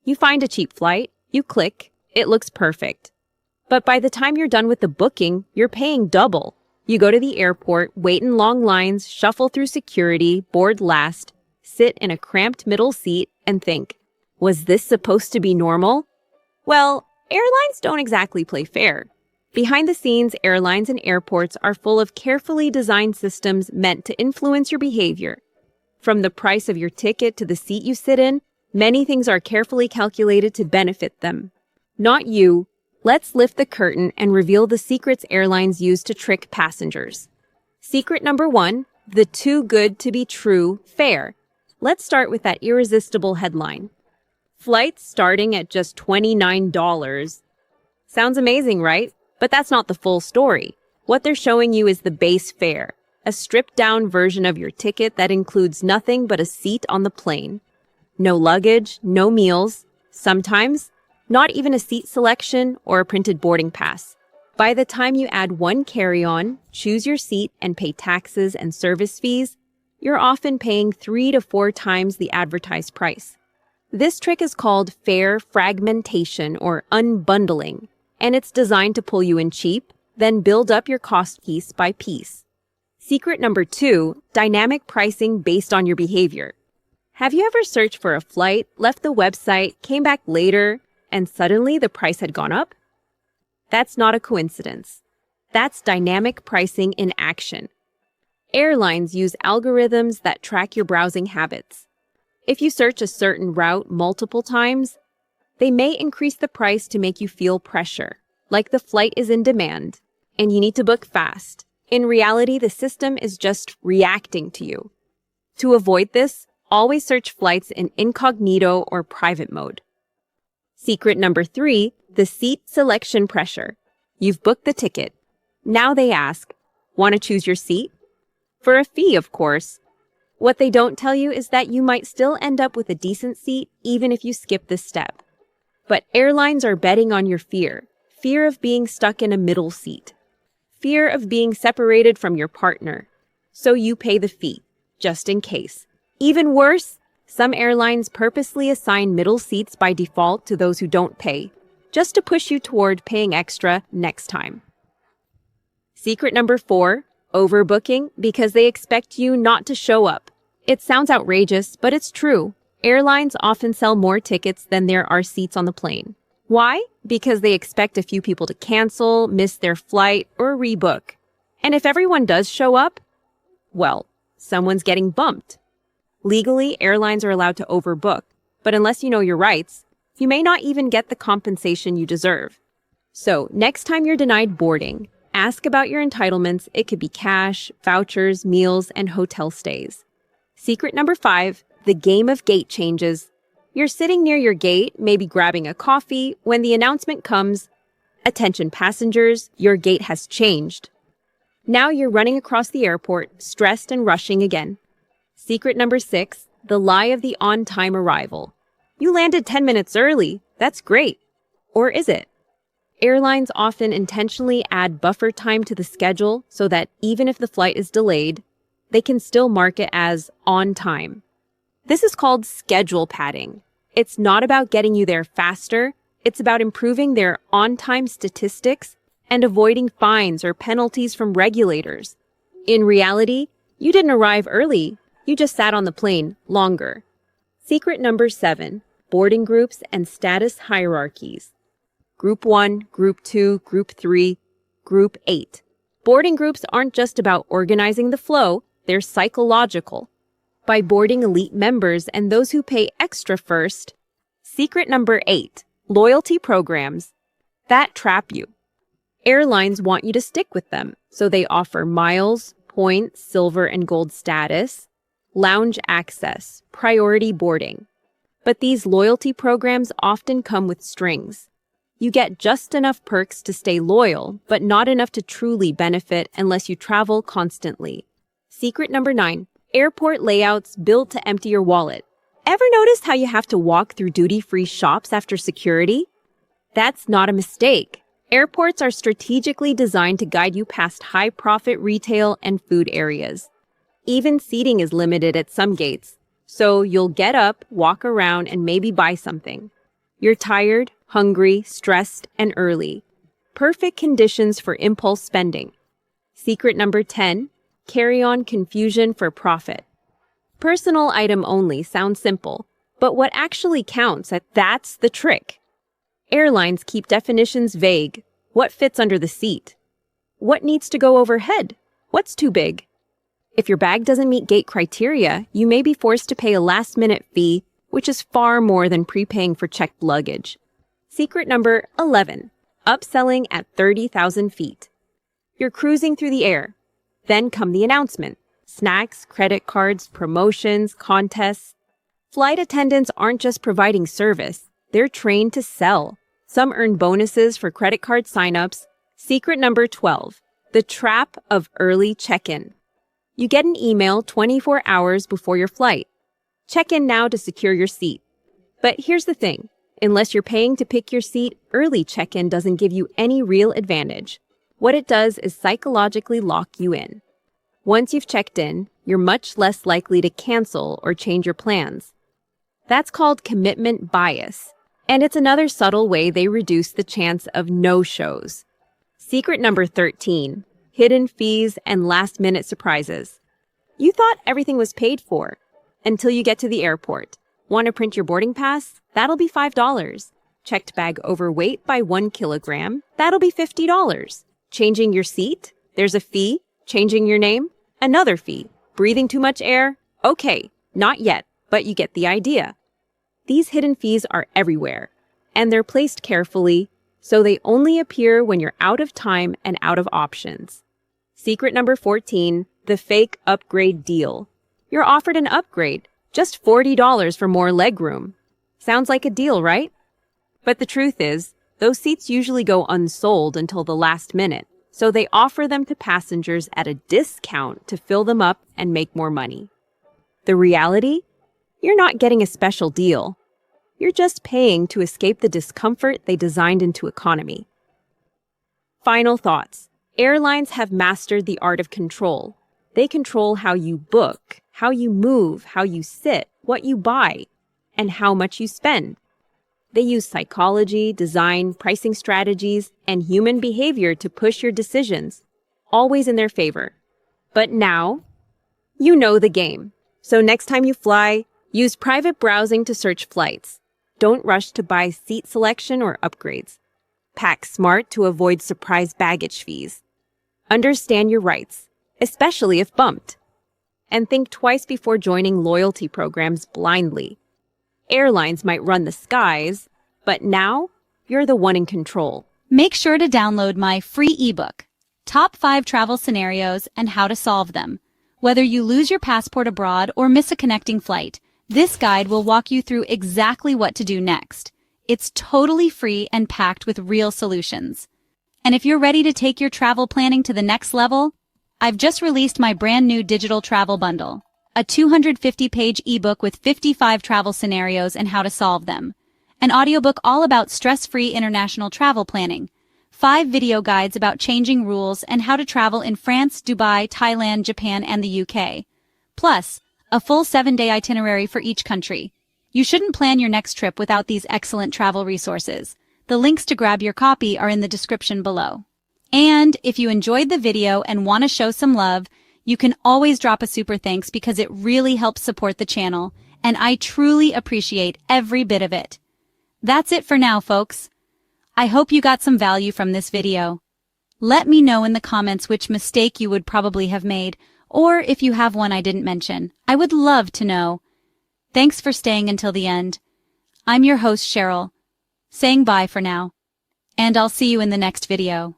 You find a cheap flight, you click, it looks perfect. But by the time you're done with the booking, you're paying double. You go to the airport, wait in long lines, shuffle through security, board last, sit in a cramped middle seat, and think, was this supposed to be normal? Well, airlines don't exactly play fair. Behind the scenes, airlines and airports are full of carefully designed systems meant to influence your behavior. From the price of your ticket to the seat you sit in, many things are carefully calculated to benefit them. Not you. Let's lift the curtain and reveal the secrets airlines use to trick passengers. Secret number 1, the too good to be true fare. Let's start with that irresistible headline. Flights starting at just $29. Sounds amazing, right? But that's not the full story. What they're showing you is the base fare, a stripped-down version of your ticket that includes nothing but a seat on the plane. No luggage, no meals, sometimes not even a seat selection or a printed boarding pass. By the time you add one carry-on, choose your seat, and pay taxes and service fees, you're often paying 3 to 4 times the advertised price. This trick is called fare fragmentation or unbundling, and it's designed to pull you in cheap, then build up your cost piece by piece. Secret number 2, dynamic pricing based on your behavior. Have you ever searched for a flight, left the website, came back later, and suddenly the price had gone up? That's not a coincidence. That's dynamic pricing in action. Airlines use algorithms that track your browsing habits. If you search a certain route multiple times, they may increase the price to make you feel pressure, like the flight is in demand, and you need to book fast. In reality, the system is just reacting to you. To avoid this, always search flights in incognito or private mode. Secret number 3, the seat selection pressure. You've booked the ticket. Now they ask, want to choose your seat? For a fee, of course. What they don't tell you is that you might still end up with a decent seat even if you skip this step. But airlines are betting on your fear of being stuck in a middle seat, fear of being separated from your partner. So you pay the fee, just in case. Even worse, some airlines purposely assign middle seats by default to those who don't pay, just to push you toward paying extra next time. Secret number 4, overbooking because they expect you not to show up. It sounds outrageous, but it's true. Airlines often sell more tickets than there are seats on the plane. Why? Because they expect a few people to cancel, miss their flight, or rebook. And if everyone does show up, well, someone's getting bumped. Legally, airlines are allowed to overbook, but unless you know your rights, you may not even get the compensation you deserve. So, next time you're denied boarding, ask about your entitlements. It could be cash, vouchers, meals, and hotel stays. Secret number 5, the game of gate changes. You're sitting near your gate, maybe grabbing a coffee, when the announcement comes, attention passengers, your gate has changed. Now you're running across the airport, stressed and rushing again. Secret number 6, the lie of the on-time arrival. You landed 10 minutes early. That's great. Or is it? Airlines often intentionally add buffer time to the schedule so that even if the flight is delayed, they can still mark it as on time. This is called schedule padding. It's not about getting you there faster. It's about improving their on-time statistics and avoiding fines or penalties from regulators. In reality, you didn't arrive early. You just sat on the plane longer. Secret number 7, boarding groups and status hierarchies. Group 1, Group 2, Group 3, Group 8. Boarding groups aren't just about organizing the flow, they're psychological. By boarding elite members and those who pay extra first. Secret number 8, loyalty programs that trap you. Airlines want you to stick with them, so they offer miles, points, silver and gold status, lounge access, priority boarding. But these loyalty programs often come with strings. You get just enough perks to stay loyal, but not enough to truly benefit unless you travel constantly. Secret number 9, airport layouts built to empty your wallet. Ever noticed how you have to walk through duty-free shops after security? That's not a mistake. Airports are strategically designed to guide you past high-profit retail and food areas. Even seating is limited at some gates, so you'll get up, walk around, and maybe buy something. You're tired, hungry, stressed, and early. Perfect conditions for impulse spending. Secret number 10, carry on confusion for profit. Personal item only sounds simple, but what actually counts, that's the trick. Airlines keep definitions vague. What fits under the seat? What needs to go overhead? What's too big? If your bag doesn't meet gate criteria, you may be forced to pay a last-minute fee, which is far more than prepaying for checked luggage. Secret number 11, upselling at 30,000 feet. You're cruising through the air. Then come the announcement. Snacks, credit cards, promotions, contests. Flight attendants aren't just providing service, they're trained to sell. Some earn bonuses for credit card signups. Secret number 12, the trap of early check-in. You get an email 24 hours before your flight. Check in now to secure your seat. But here's the thing, unless you're paying to pick your seat, early check-in doesn't give you any real advantage. What it does is psychologically lock you in. Once you've checked in, you're much less likely to cancel or change your plans. That's called commitment bias, and it's another subtle way they reduce the chance of no-shows. Secret number 13, hidden fees and last-minute surprises. You thought everything was paid for until you get to the airport. Want to print your boarding pass? That'll be $5. Checked bag overweight by 1 kilogram? That'll be $50. Changing your seat? There's a fee. Changing your name? Another fee. Breathing too much air? Okay, not yet, but you get the idea. These hidden fees are everywhere, and they're placed carefully, so they only appear when you're out of time and out of options. Secret number 14, the fake upgrade deal. You're offered an upgrade, just $40 for more legroom. Sounds like a deal, right? But the truth is, those seats usually go unsold until the last minute, so they offer them to passengers at a discount to fill them up and make more money. The reality? You're not getting a special deal. You're just paying to escape the discomfort they designed into economy. Final thoughts. Airlines have mastered the art of control. They control how you book, how you move, how you sit, what you buy, and how much you spend. They use psychology, design, pricing strategies, and human behavior to push your decisions, always in their favor. But now, you know the game. So next time you fly, use private browsing to search flights. Don't rush to buy seat selection or upgrades. Pack smart to avoid surprise baggage fees. Understand your rights, especially if bumped. And think twice before joining loyalty programs blindly. Airlines might run the skies, but now you're the one in control. Make sure to download my free ebook, Top 5 Travel Scenarios and How to Solve Them. Whether you lose your passport abroad or miss a connecting flight, this guide will walk you through exactly what to do next. It's totally free and packed with real solutions. And if you're ready to take your travel planning to the next level, I've just released my brand new digital travel bundle. A 250-page ebook with 55 travel scenarios and how to solve them. An audiobook all about stress-free international travel planning. 5 video guides about changing rules and how to travel in France, Dubai, Thailand, Japan, and the UK. Plus, a full 7-day itinerary for each country. You shouldn't plan your next trip without these excellent travel resources. The links to grab your copy are in the description below. And if you enjoyed the video and want to show some love, you can always drop a super thanks because it really helps support the channel, and I truly appreciate every bit of it. That's it for now, folks. I hope you got some value from this video. Let me know in the comments which mistake you would probably have made, or if you have one I didn't mention. I would love to know. Thanks for staying until the end. I'm your host, Cheryl, saying bye for now, and I'll see you in the next video.